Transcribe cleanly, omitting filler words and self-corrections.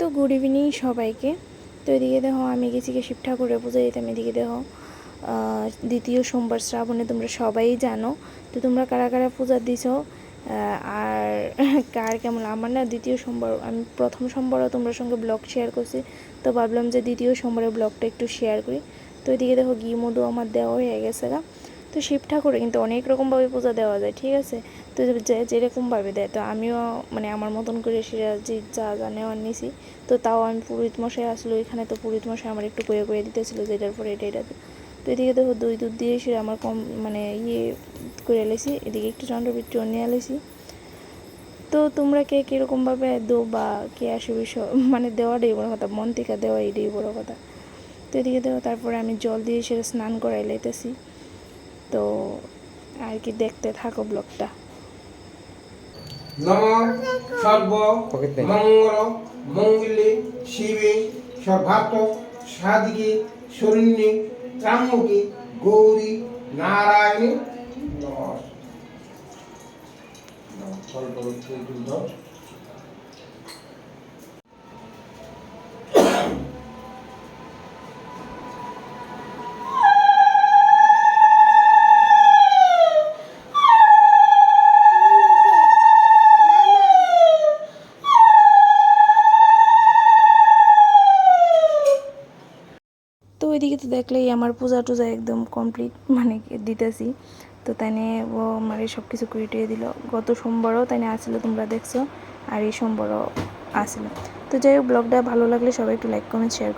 তো good evening সবাইকে। তো এদিকে দেখো আমি গেছি কি শিব ঠাকুরের পূজা দিতাম। এদিকে দেখো দ্বিতীয় সোমবার শ্রাবণে, তোমরা সবাই জানো। তো তোমরা কারা কারা পূজা দিছো আর কার কেমন। আমার না দ্বিতীয় সোমবার, আমি প্রথম সোমবারও তোমার সঙ্গে ব্লগ শেয়ার করছি, তো ভাবলাম যে দ্বিতীয় সোমবারের ব্লগটা একটু শেয়ার করি। তো এদিকে দেখো ঘি মধু আমার দেওয়া হয়ে গেছে গা। তো শিব ঠাকুরে কিন্তু অনেক রকমভাবে পূজা দেওয়া যায়, ঠিক আছে। তো যেরকমভাবে দেয়, তো আমিও মানে আমার মতন করে সেটা যে যা যা নেওয়ার নিছি। তো তাও আমি পুরোহিত মশাই আসলো এখানে, তো পুরোহিত মশাই আমার একটু কয়ে দিতেছিল যে এটার পরে এটা এটাতে। তো এদিকে দেখো দই দুধ দিয়ে সেটা আমার কম মানে করে এলেছি। এদিকে একটু চন্দ্রবিট্টু নিয়ে এলেছি। তো তোমরা কে কীরকমভাবে দো বা কে আসবে মানে দেওয়াটাই বড় কথা, মন থেকে দেওয়া এটাই বড় কথা। তো এদিকে দেখো তারপরে আমি জল দিয়ে সেটা স্নান করাই লাইতেছি। তো আর কি, দেখতে থাকো ব্লগটা। নম সর্ব মঙ্গল মঙ্গলে শিবে সর্বার্থ সাধিকে শরণ্যে ত্রাম্বকে গৌরী নারায়ণী নমঃ। তো ওইদিকে তো দেখলেই আমার পূজা টুজা একদম কমপ্লিট মানে দিতেছি। তো তাই ও আমার সব কিছু করে দিল। গত সোমবারও তাই আসছিলো, তোমরা দেখছো, আর এই সোমবারও আসছিলো। তো যাই হোক, ব্লগটা ভালো লাগলে সবাই একটু লাইক কমেন্ট শেয়ার